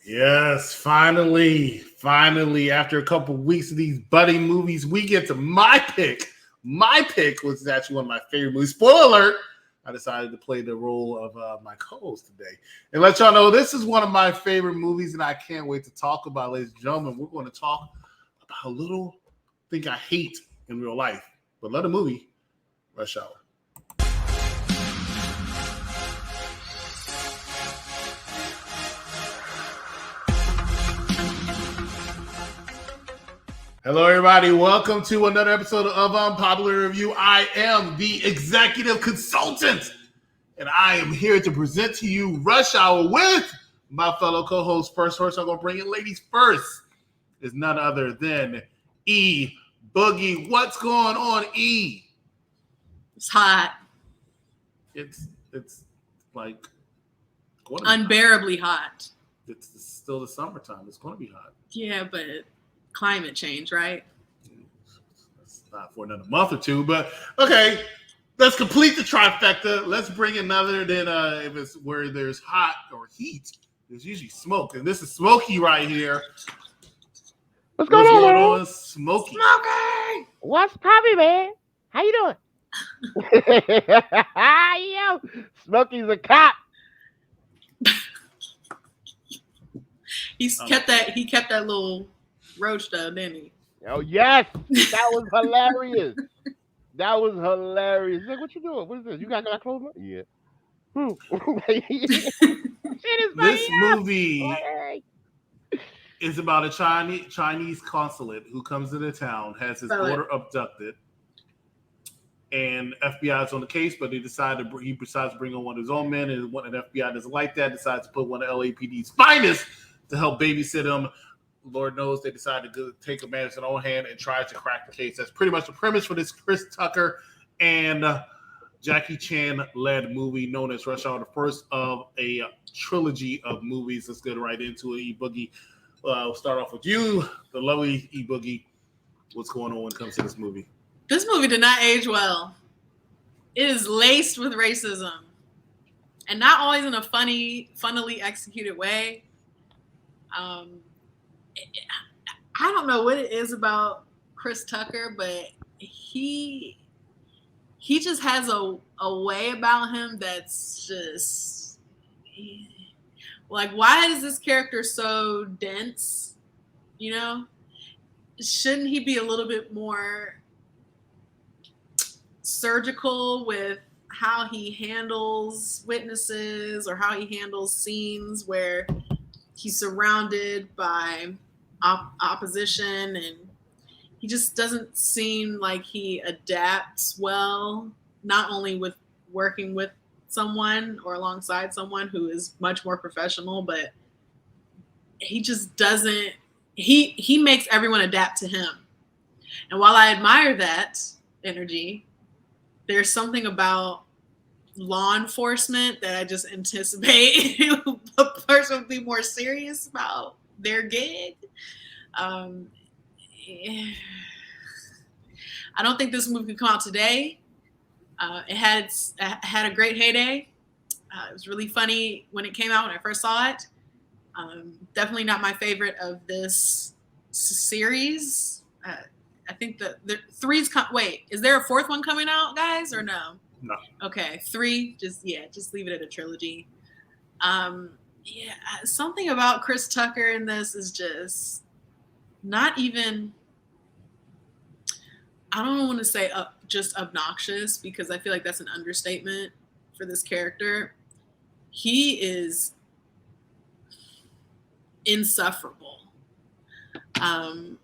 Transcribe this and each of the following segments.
Yes, finally, after a couple weeks of these buddy movies, we get to my pick. My pick was actually one of my favorite movies. Spoiler alert, I decided to play the role of my co-host today. And let y'all know, this is one of my favorite movies, and I can't wait to talk about it, ladies and gentlemen. We're going to talk about a little thing I hate in real life, but love the movie, Rush Hour. Hello, everybody. Welcome to another episode of Unpopular Review. I am the executive consultant, and I am here to present to you Rush Hour with my fellow co-host. First, I'm going to bring in ladies first. Is none other than E Boogie. What's going on, E? It's hot. It's like unbearably hot. It's still the summertime. It's going to be hot. Yeah, but climate change, right? That's not for another month or two, but okay. Let's complete the trifecta. Let's bring another. Then if it's where there's hot or heat, there's usually smoke, and this is Smokey right here. What's going on, Smokey? What's poppin', man? How you doing? Yo, Smokey's a cop. He kept that little roach though, didn't he? Oh yes, that was hilarious. That was hilarious. Like, what you doing? What is this? You got clothes on? Yeah. This movie is about a Chinese consulate who comes into town, has his daughter abducted, and FBI is on the case, but he decides to bring on one of his own men, and one of the FBI doesn't like that, decides to put one of LAPD's finest to help babysit him. Lord knows they decided to take matters in their own hand and try to crack the case. That's pretty much the premise for this Chris Tucker and Jackie Chan-led movie known as Rush Hour, the first of a trilogy of movies. Let's get right into it. E-Boogie, we'll start off with you, the lovely E-Boogie. What's going on when it comes to this movie? This movie did not age well. It is laced with racism. And not always in a funnily executed way. I don't know what it is about Chris Tucker, but he just has a way about him that's just like, why is this character so dense? You know, shouldn't he be a little bit more surgical with how he handles witnesses or how he handles scenes where he's surrounded by opposition, and he just doesn't seem like he adapts well, not only with working with someone or alongside someone who is much more professional, but he just doesn't, he makes everyone adapt to him. And while I admire that energy, there's something about law enforcement that I just anticipate a person would be more serious about their gig. I don't think this movie could come out today. It had a great heyday. It was really funny when it came out, when I first saw it. Definitely not my favorite of this series. I think the three's wait, is there a fourth one coming out, guys, or no? No. Okay, 3. Just leave it at a trilogy. Something about Chris Tucker in this is just not even. I don't want to say just obnoxious, because I feel like that's an understatement for this character. He is insufferable. As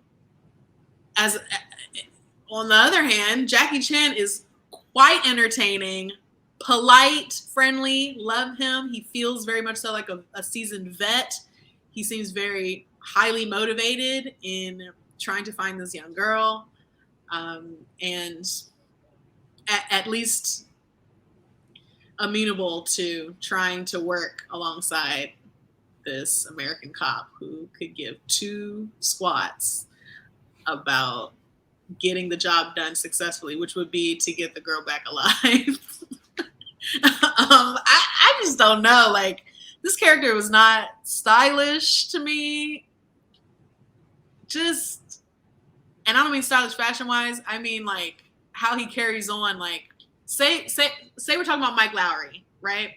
on the other hand, Jackie Chan is quite entertaining, polite, friendly, love him. He feels very much so like a seasoned vet. He seems very highly motivated in trying to find this young girl, and at least amenable to trying to work alongside this American cop who could give 2 squats about getting the job done successfully, which would be to get the girl back alive. I just don't know. Like, this character was not stylish to me. Just, and I don't mean stylish fashion wise. I mean like how he carries on. Like say we're talking about Mike Lowry, right?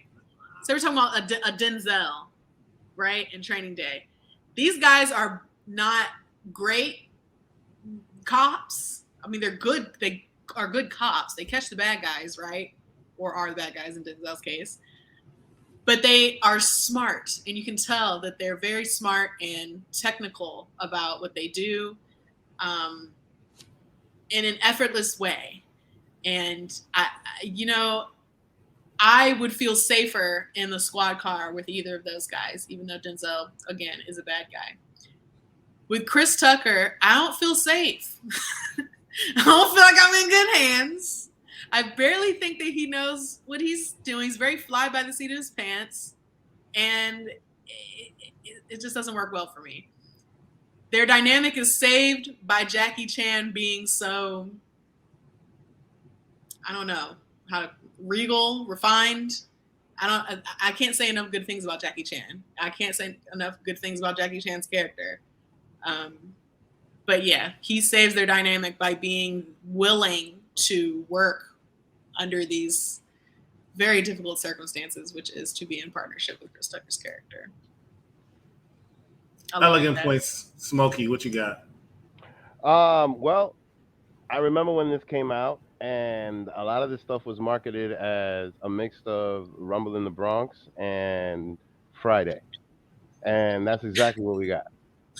Say we're talking about a Denzel, right? In Training Day. These guys are not great cops. I mean, they're good. They are good cops. They catch the bad guys, right? Or are the bad guys in Denzel's case. But they are smart, and you can tell that they're very smart and technical about what they do in an effortless way. And I would feel safer in the squad car with either of those guys, even though Denzel, again, is a bad guy. With Chris Tucker, I don't feel safe. I don't feel like I'm in good hands. I barely think that he knows what he's doing. He's very fly by the seat of his pants. And it just doesn't work well for me. Their dynamic is saved by Jackie Chan being so, I don't know, regal, refined. I can't say enough good things about Jackie Chan. I can't say enough good things about Jackie Chan's character. But yeah, he saves their dynamic by being willing to work under these very difficult circumstances, which is to be in partnership with Chris Tucker's character. Elegant points. Smokey, what you got? Well, I remember when this came out, and a lot of this stuff was marketed as a mix of Rumble in the Bronx and Friday. And that's exactly what we got.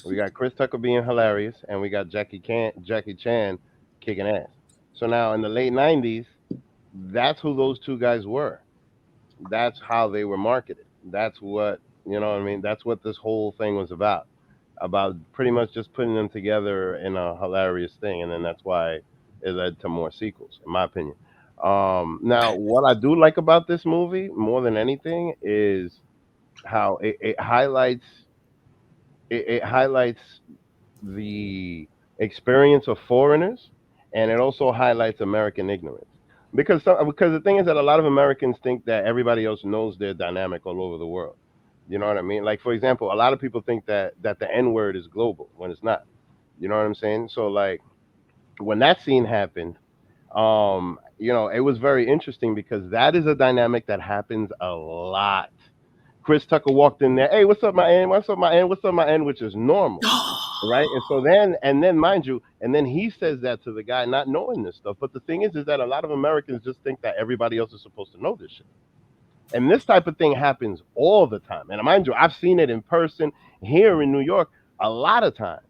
We got Chris Tucker being hilarious, and we got Jackie Chan kicking ass. So now in the late 90s, that's who those two guys were. That's how they were marketed. That's what, you know what I mean? That's what this whole thing was about pretty much just putting them together in a hilarious thing. And then that's why it led to more sequels, in my opinion. Now, what I do like about this movie more than anything is how it highlights the experience of foreigners, and it also highlights American ignorance. Because the thing is that a lot of Americans think that everybody else knows their dynamic all over the world. You know what I mean? Like, for example, a lot of people think that the N word is global when it's not. You know what I'm saying? So like when that scene happened, it was very interesting because that is a dynamic that happens a lot. Chris Tucker walked in there, hey, what's up, my N? What's up, my N? What's up, my N? Which is normal, right? And so then, mind you, and then he says that to the guy, not knowing this stuff. But the thing is that a lot of Americans just think that everybody else is supposed to know this shit. And this type of thing happens all the time. And mind you, I've seen it in person here in New York a lot of times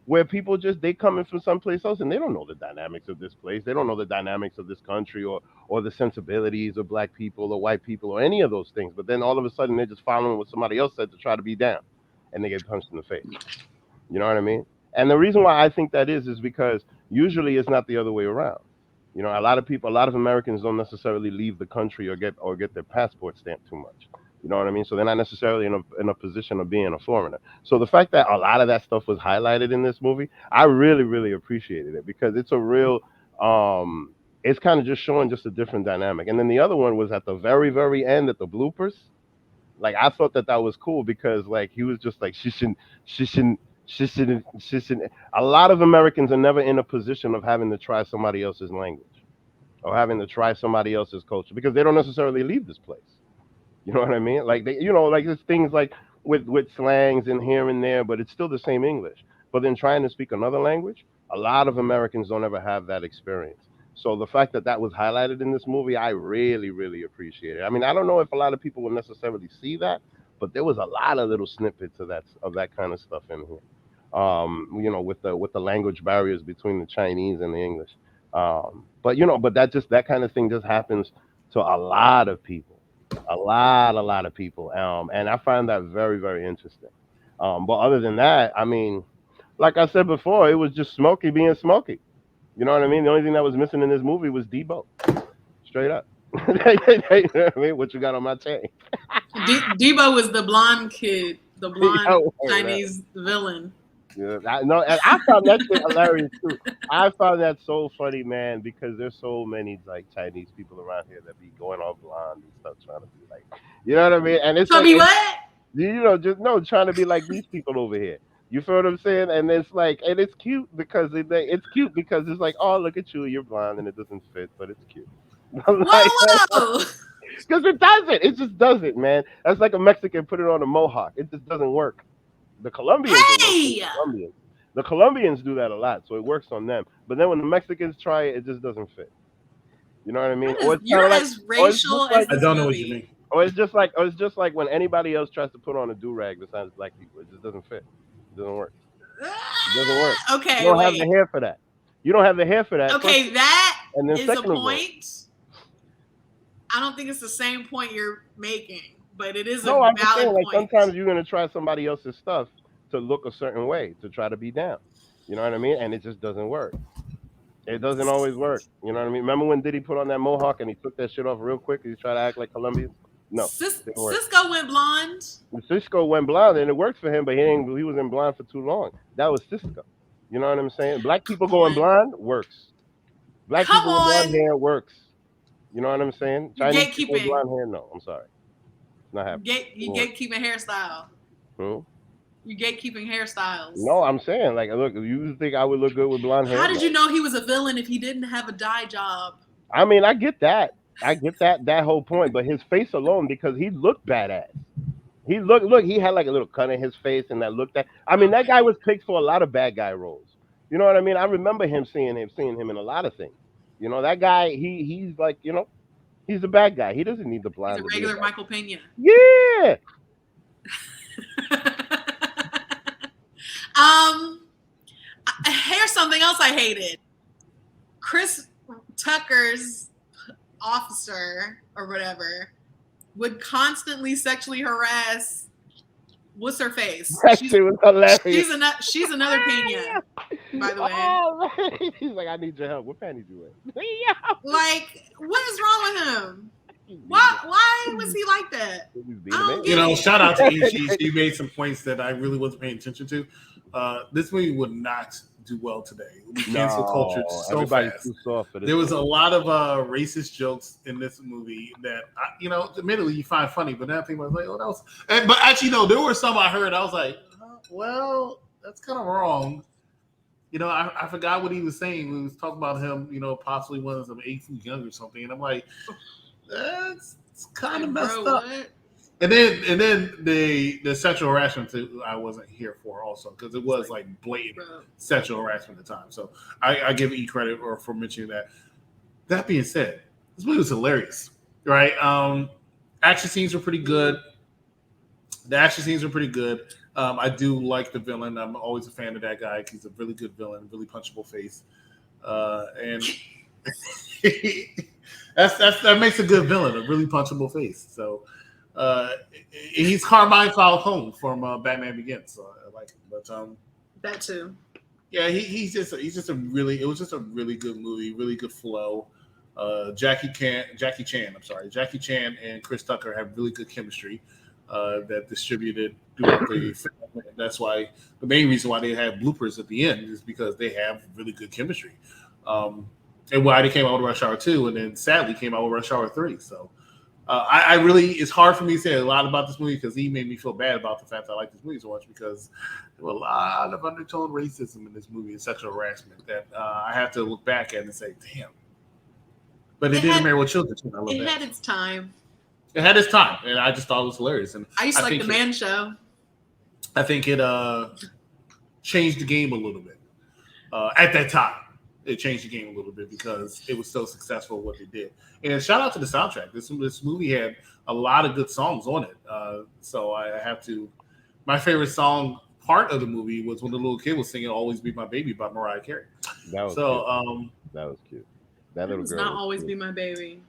where people they coming from someplace else and they don't know the dynamics of this place. They don't know the dynamics of this country or the sensibilities of black people or white people or any of those things. But then all of a sudden they're just following what somebody else said to try to be down and they get punched in the face. You know what I mean? And the reason why I think that is because usually it's not the other way around. You know, a lot of Americans don't necessarily leave the country or get their passport stamped too much. You know what I mean? So they're not necessarily in a position of being a foreigner. So the fact that a lot of that stuff was highlighted in this movie, I really, really appreciated it because it's a real, it's kind of just showing just a different dynamic. And then the other one was at the very, very end at the bloopers. Like I thought that was cool because like he was just like shouldn't. A lot of Americans are never in a position of having to try somebody else's language or having to try somebody else's culture because they don't necessarily leave this place. You know what I mean? Like like there's things like with slangs and here and there, but it's still the same English. But then trying to speak another language, a lot of Americans don't ever have that experience. So the fact that was highlighted in this movie, I really, really appreciate it. I mean, I don't know if a lot of people will necessarily see that, but there was a lot of little snippets of that kind of stuff in here. With the language barriers between the Chinese and the English. But that kind of thing just happens to a lot of people, a lot of people. And I find that very, very interesting. But other than that, I mean, like I said before, it was just Smokey being Smokey. You know what I mean? The only thing that was missing in this movie was Debo. Straight up. You know what I mean? What you got on my chain? Debo was the blonde kid, the blonde Chinese villain. Yeah, I found that shit hilarious too. I found that so funny, man, because there's so many like Chinese people around here that be going on blonde and stuff, trying to be like, you know what I mean? And it's Chubby what? Just no trying to be like these people over here. You feel what I'm saying? And it's like, and it's cute because it's cute because it's like, oh, look at you, you're blind and it doesn't fit, but it's cute. Like, Whoa. because it doesn't. It just doesn't, man. That's like a Mexican put it on a mohawk. It just doesn't work. The Colombians, it works for Hey. the Colombians. The Colombians do that a lot, so it works on them. But then when the Mexicans try it, it just doesn't fit. You know what I mean? Or it's kind You're of like, as or it's racial just as like, I this don't know what you movie. mean. or it's just like when anybody else tries to put on a do rag besides black people, it just doesn't fit. It doesn't work. It doesn't work. Okay, You don't have wait. the hair for that. You don't have the hair for that. Okay, that and then is a second of all, point. I don't think it's the same point you're making, but it is no, a I'm just saying, valid like point. sometimes you're gonna try somebody else's stuff to look a certain way to try to be down. You know what I mean? And it just doesn't work. It doesn't always work. You know what I mean? Remember when Diddy put on that mohawk and he took that shit off real quick? He tried to act like Colombian. No, didn't work. Cisco went blonde. Cisco went blind and it worked for him, but he wasn't blind for too long. That was Cisco. You know what I'm saying? Black people going blind works. Black Come people with blonde on. hair works. You know what I'm saying? You're Chinese people with gatekeeping. blonde hair, no. I'm sorry. It's not happening. You gatekeeping hairstyle. Hmm? You gatekeeping hairstyles. No, I'm saying, like, look, you think I would look good with blonde hair? How did you know he was a villain if he didn't have a dye job? I mean, I get that. That whole point, but his face alone, because he looked badass. He he had like a little cut in his face and that looked that. I mean, that guy was picked for a lot of bad guy roles. You know what I mean? I remember seeing him in a lot of things. You know, that guy, he's like, he's a bad guy. He doesn't need the blind. He's a regular Michael Pena. Yeah. Here's something else I hated. Chris Tucker's officer or whatever would constantly sexually harass. What's her face? That shit was hilarious. She's another Pena, by the way. Oh, he's like, I need your help. What panties you wear? Like, what is wrong with him? Why was he like that? Shout out to you. She made some points that I really wasn't paying attention to. This movie would not do well today. We cancel culture so fast. Too soft for this there was a lot of racist jokes in this movie that admittedly you find funny, but now I think I was like, oh, that was. But actually, no, there were some I heard. I was like, well, that's kind of wrong. I forgot what he was saying. We was talking about him, possibly one of them 8 feet young or something, and I'm like, that's kind of messed up. What? And then the sexual harassment I wasn't here for also because it was like blatant sexual harassment at the time. So I give E credit for mentioning that. That being said, this movie was hilarious, right? Action scenes were pretty good. I do like the villain. I'm always a fan of that guy. He's a really good villain, really punchable face, and that makes a good villain, a really punchable face. So. He's Carmine Falcone from Batman Begins, so I like him. But that too. Yeah, it was just a really good movie, really good flow. Jackie Chan and Chris Tucker have really good chemistry that distributed throughout the film. That's why the main reason why they have bloopers at the end is because they have really good chemistry. And why they came out with Rush Hour 2 and then sadly came out with Rush Hour 3. So it's hard for me to say a lot about this movie because he made me feel bad about the fact that I like this movie so much because there were a lot of undertone racism in this movie and sexual harassment that I have to look back at and say, damn. But it didn't marry with children. I love it had its time. It had its time, and I just thought it was hilarious. And I used to like The Man Show. I think it changed the game a little bit at that time. It changed the game a little bit because it was so successful what they did. And shout out to the soundtrack. This movie had a lot of good songs on it. So I have to. My favorite song part of the movie was when the little kid was singing "Always Be My Baby" by Mariah Carey. That was cute. That was cute. That little girl. Not always be my baby.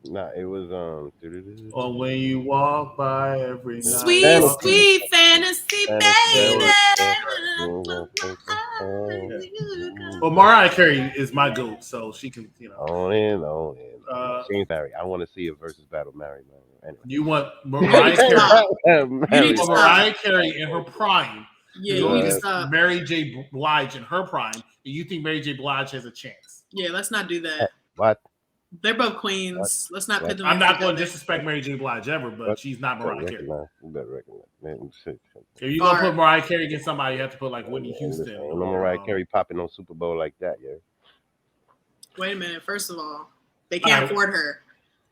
Nah, it was Or when you walk by every night. Sweet fantasy, baby. Well, Mariah Carey is my goat, so she can, On in. Shane Barry. I want to see a versus battle, Mary. Anyway. You want Mariah Carey in her prime. Yeah, you need to stop. Mary J. Blige in her prime. Do you think Mary J. Blige has a chance? Yeah, let's not do that. What? They're both queens. Let's not put them. I'm not going to disrespect Mary J. Blige ever, but she's not Mariah Carey. You better recognize. If you're gonna put Mariah Carey against somebody, you have to put like Whitney Houston. No Mariah Carey popping on Super Bowl like that, yeah. Wait a minute. First of all, they can't afford her.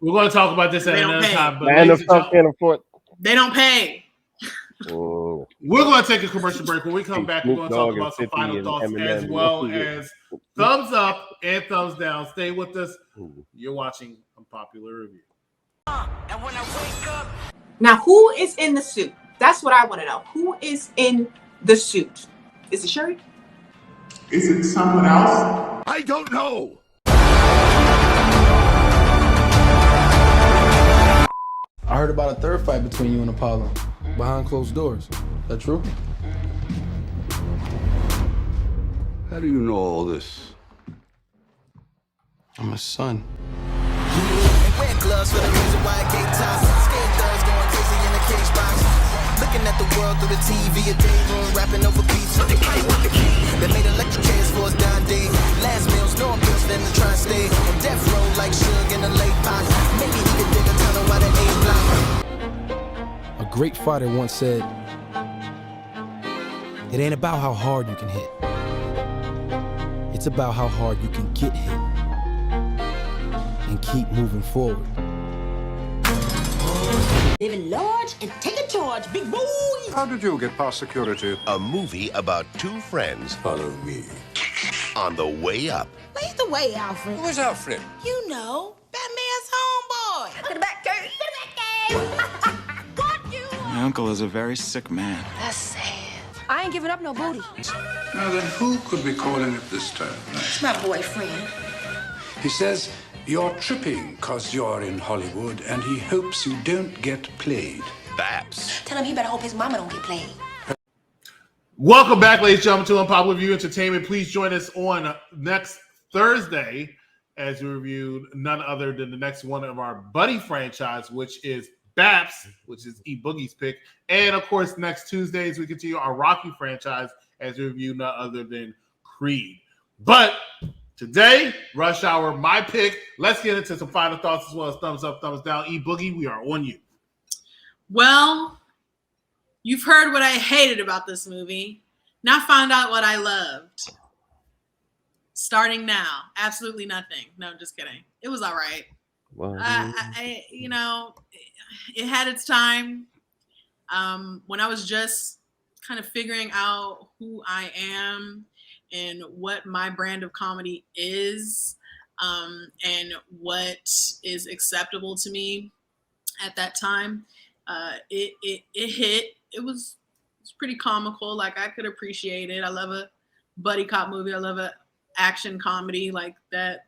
We're going to talk about this at another time. But NFL can't afford. They don't pay. We're going to take a commercial break. When we come back, we're going to talk about some final thoughts as well as thumbs up and thumbs down. Stay with us. You're watching Unpopular Review. And when I wake up. Now, who is in the suit? That's what I want to know. Who is in the suit? Is it Sherry? Is it someone else? I don't know. I heard about a third fight between you and Apollo behind closed doors. Is that true? How do you know all this? I'm his son. Wear gloves for the reason why I gave time. Scared thugs going crazy in the cage box. Looking at the world through the TV, a day room, rapping over beats. What they play with the key. They made electric chairs for us down day. Last meals, no pills for them to try and stay. On death row like Suge in the late pot. Maybe he could dig a tunnel by the A block. A great fighter once said, "It ain't about how hard you can hit. It's about how hard you can get hit and keep moving forward." Living large and taking charge, big boy. How did you get past security? A movie about two friends Follow me. on the way up. Lead the way, Alfred. Who's Alfred? You know, Batman's homeboy. To the back, Kurt. To the back, Kurt. Got you. My uncle is a very sick man. That's sad. I ain't giving up no booty. Now then, who could be calling it this time? It's my boyfriend. He says you're tripping because you're in Hollywood, and he hopes you don't get played. Babs. Tell him he better hope his mama don't get played. Welcome back, ladies and gentlemen, to Unpopular Review Entertainment. Please join us on next Thursday as we review none other than the next one of our buddy franchise, which is Babs, which is E Boogie's pick. And, of course, next Tuesdays, we continue our Rocky franchise as we review none other than Creed. But today, Rush Hour, my pick. Let's get into some final thoughts as well as thumbs up, thumbs down. E Boogie, we are on you. Well, you've heard what I hated about this movie. Now find out what I loved. Starting now, absolutely nothing. No, just kidding. It was all right. Well, It had its time. When I was just kind of figuring out who I am and what my brand of comedy is, and what is acceptable to me at that time, it hit. It was pretty comical. Like, I could appreciate it. I love a buddy cop movie. I love a action comedy like that.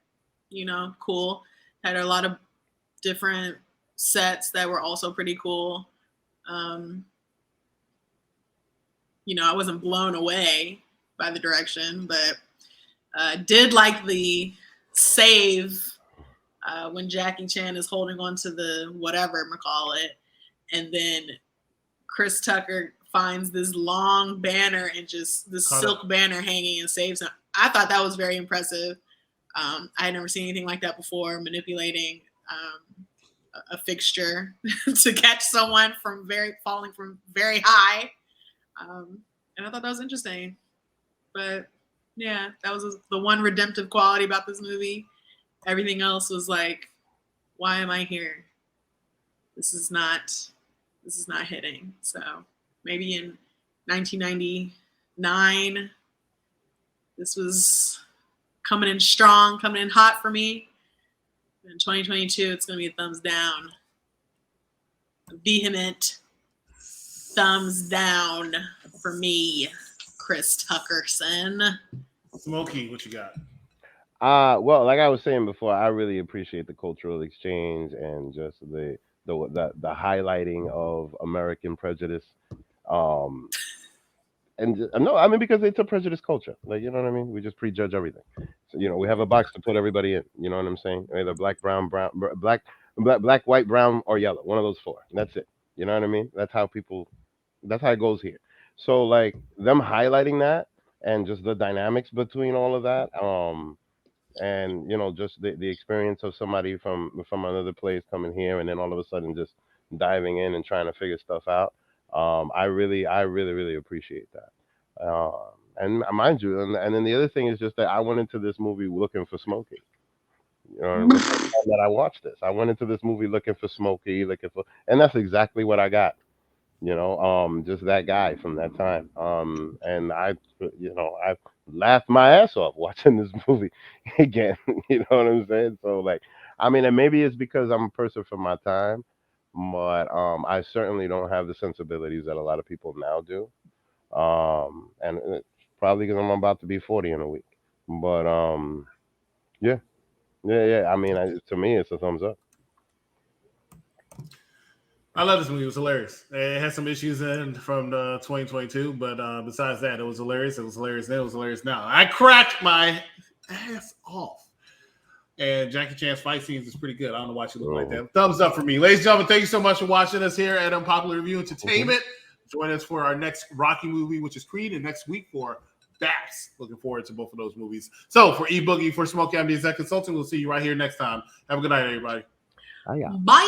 Cool. Had a lot of different sets that were also pretty cool. I wasn't blown away by the direction, but did like the save when Jackie Chan is holding on to the whatever I'm gonna call it, and then Chris Tucker finds this long banner and just this silk banner hanging and saves him. I thought that was very impressive. I had never seen anything like that before, manipulating a fixture to catch someone from falling from very high. And I thought that was interesting. But yeah, that was the one redemptive quality about this movie. Everything else was like, why am I here? This is not hitting. So maybe in 1999, this was coming in strong, coming in hot for me. In 2022, it's going to be a thumbs down. A vehement thumbs down for me, Chris Tuckerson. Smokey, what you got? Well, like I was saying before, I really appreciate the cultural exchange and just the highlighting of American prejudice. Because it's a prejudice culture. Like, you know what I mean? We just prejudge everything. So, we have a box to put everybody in. You know what I'm saying? Either black, brown, black, white, brown, or yellow. One of those four. That's it. You know what I mean? That's how it goes here. So, like, them highlighting that and just the dynamics between all of that, and just the experience of somebody from another place coming here, and then all of a sudden just diving in and trying to figure stuff out. I really appreciate that. And mind you, and then the other thing is just that I went into this movie looking for Smokey. The first time that I watched this, I went into this movie looking for Smokey, and that's exactly what I got. Just that guy from that time. And I laughed my ass off watching this movie again. You know what I'm saying? So like, I mean, and maybe it's because I'm a person from my time, but I certainly don't have the sensibilities that a lot of people now do. And it's probably because I'm about to be 40 in a week. But yeah, yeah. I mean, to me, it's a thumbs up. I love this movie. It was hilarious. It had some issues in from 2022, but besides that, it was hilarious. It was hilarious then. It was hilarious now. I cracked my ass off. And Jackie Chan's fight scenes is pretty good. I don't know why she looked like that. Thumbs up for me. Ladies and gentlemen, thank you so much for watching us here at Unpopular Review Entertainment. Join us for our next Rocky movie, which is Creed, and next week for Baps. Looking forward to both of those movies. So for E-Boogie, for Smokey, I'm the Exec Consultant. We'll see you right here next time. Have a good night, everybody. Bye.